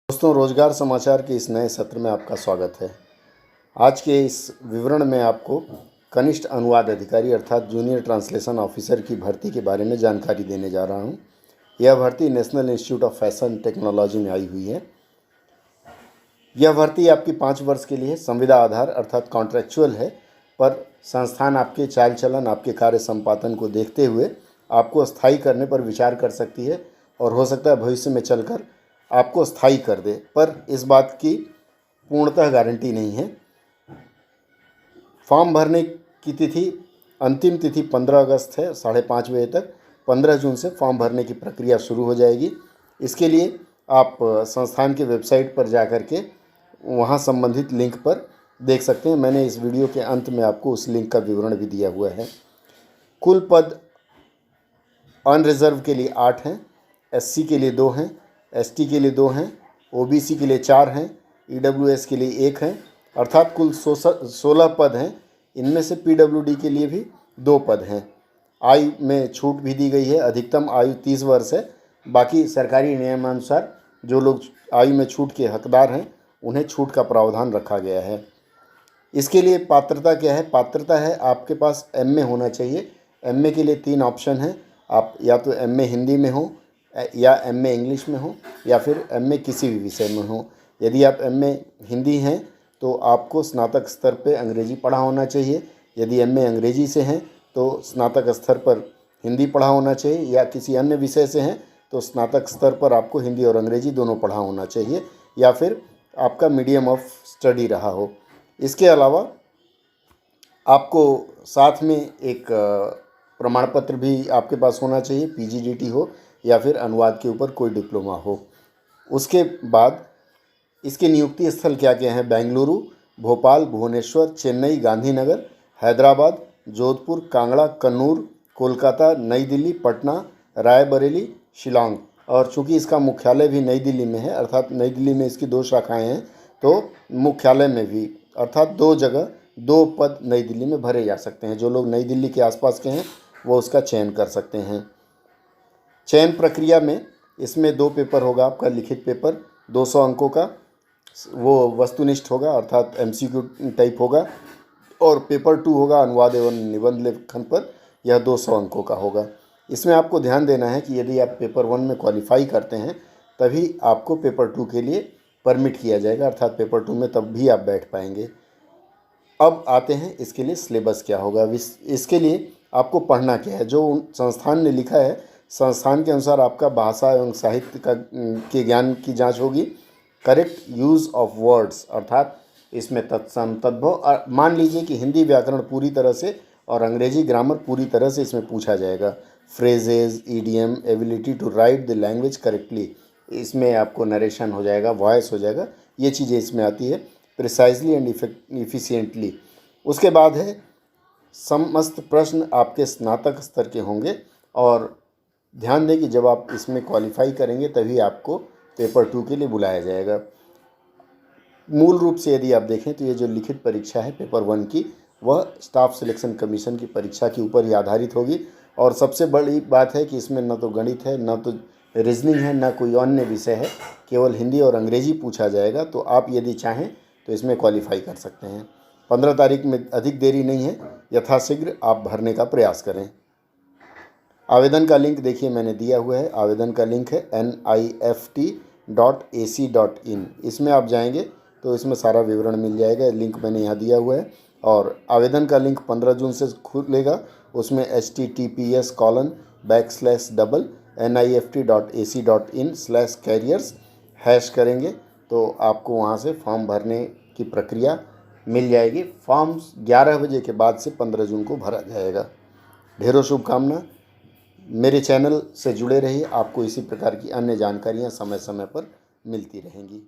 दोस्तों, रोजगार समाचार के इस नए सत्र में आपका स्वागत है। आज के इस विवरण में आपको कनिष्ठ अनुवाद अधिकारी अर्थात जूनियर ट्रांसलेशन ऑफिसर की भर्ती के बारे में जानकारी देने जा रहा हूं। यह भर्ती national institute of fashion technology में आई हुई है। यह भर्ती आपकी 5 वर्ष के लिए संविदा आधार अर्थात कॉन्ट्रैक्चुअल है, पर संस्थान आपके चाल चलन, आपके कार्य संपादन को देखते हुए आपको स्थायी करने पर विचार कर सकती है और हो सकता है भविष्य में चलकर आपको स्थायी कर दे, पर इस बात की पूर्णतः गारंटी नहीं है। फॉर्म भरने की तिथि, अंतिम तिथि 15 अगस्त है 5:30 बजे तक। 15 जून से फॉर्म भरने की प्रक्रिया शुरू हो जाएगी। इसके लिए आप संस्थान के वेबसाइट पर जा कर के वहाँ संबंधित लिंक पर देख सकते हैं। मैंने इस वीडियो के अंत में आपको उस लिंक का विवरण भी दिया हुआ है। कुल पद अनरिजर्व के लिए 8 हैं, एससी के लिए 2 हैं, एसटी के लिए 2 हैं, ओबीसी के लिए 4 हैं, ईडब्ल्यूएस के लिए 1 हैं, अर्थात कुल 16 पद हैं। इनमें से पीडब्ल्यूडी के लिए भी 2 पद हैं। आयु में छूट भी दी गई है, अधिकतम आयु 30 वर्ष है। बाकी सरकारी नियमानुसार जो लोग आयु में छूट के हकदार हैं उन्हें छूट का प्रावधान रखा गया है। इसके लिए पात्रता क्या है? पात्रता है आपके पास एमए होना चाहिए। एमए के लिए 3 ऑप्शन हैं। आप या तो एमए हिंदी में हो, या एमए इंग्लिश में हो, या फिर एमए किसी भी विषय में हो। यदि आप एमए हिंदी हैं तो आपको स्नातक स्तर पे अंग्रेजी पढ़ा होना चाहिए। यदि एमए अंग्रेजी से हैं तो स्नातक स्तर पर हिंदी पढ़ा होना चाहिए, या किसी अन्य विषय से हैं तो स्नातक स्तर पर आपको हिंदी और अंग्रेजी दोनों पढ़ा होना चाहिए, या फिर आपका मीडियम ऑफ स्टडी रहा हो। इसके अलावा आपको साथ में एक प्रमाण पत्र भी आपके पास होना चाहिए, पीजीडीटी हो या फिर अनुवाद के ऊपर कोई डिप्लोमा हो। उसके बाद इसके नियुक्ति स्थल क्या क्या हैं? बेंगलुरु, भोपाल, भुवनेश्वर, चेन्नई, गांधीनगर, हैदराबाद, जोधपुर, कांगड़ा, कन्नूर, कोलकाता, नई दिल्ली, पटना, रायबरेली, शिलांग। और चूंकि इसका मुख्यालय भी नई दिल्ली में है, अर्थात नई दिल्ली में इसकी 2 शाखाएं हैं, तो मुख्यालय में भी अर्थात 2 जगह 2 पद नई दिल्ली में भरे जा सकते हैं। जो लोग नई दिल्ली के आसपास के हैं वो उसका चयन कर सकते हैं। चयन प्रक्रिया में इसमें 2 पेपर होगा। आपका लिखित पेपर 200 अंकों का, वो वस्तुनिष्ठ होगा अर्थात एमसीक्यू टाइप होगा, और पेपर 2 होगा अनुवाद एवं निबंध लेखन पर, यह 200 अंकों का होगा। इसमें आपको ध्यान देना है कि यदि आप पेपर 1 में क्वालिफाई करते हैं तभी आपको पेपर 2 के लिए परमिट किया जाएगा, अर्थात पेपर 2 में तब भी आप बैठ पाएंगे। अब आते हैं इसके लिए सिलेबस क्या होगा। इसके लिए आपको पढ़ना क्या है? जो संस्थान ने लिखा है, संस्थान के अनुसार आपका भाषा एवं साहित्य के ज्ञान की जांच होगी। करेक्ट यूज़ ऑफ वर्ड्स, अर्थात इसमें तत्सम तद्भव, मान लीजिए कि हिंदी व्याकरण पूरी तरह से और अंग्रेजी ग्रामर पूरी तरह से इसमें पूछा जाएगा। Phrases, idiom, ability to write the language correctly, इसमें आपको नरेशन हो जाएगा, वॉइस हो जाएगा, ये चीज़ें इसमें आती है। Precisely and efficiently. उसके बाद है समस्त प्रश्न आपके स्नातक स्तर के होंगे, और ध्यान दें कि जब आप इसमें क्वालिफाई करेंगे तभी आपको पेपर 2 के लिए बुलाया जाएगा। मूल रूप से यदि आप देखें तो ये जो लिखित परीक्षा है पेपर 1 की, वह स्टाफ सिलेक्शन कमीशन की परीक्षा के ऊपर ही आधारित होगी। और सबसे बड़ी बात है कि इसमें न तो गणित है, न तो रीजनिंग है, न कोई अन्य विषय है, केवल हिंदी और अंग्रेजी पूछा जाएगा। तो आप यदि चाहें तो इसमें क्वालिफाई कर सकते हैं। 15 तारीख में अधिक देरी नहीं है, यथाशीघ्र आप भरने का प्रयास करें। आवेदन का लिंक देखिए मैंने दिया हुआ है। आवेदन का लिंक है nift.ac.in। इसमें आप जाएंगे तो इसमें सारा विवरण मिल जाएगा। लिंक मैंने यहाँ दिया हुआ है। और आवेदन का लिंक 15 जून से खुलेगा। उसमें https://nift.ac.in/careers हैश करेंगे तो आपको वहाँ से फॉर्म भरने की प्रक्रिया मिल जाएगी। फॉर्म 11 बजे के बाद से 15 जून को भरा जाएगा। ढेरों शुभकामना। मेरे चैनल से जुड़े रहिए, आपको इसी प्रकार की अन्य जानकारियाँ समय समय पर मिलती रहेंगी।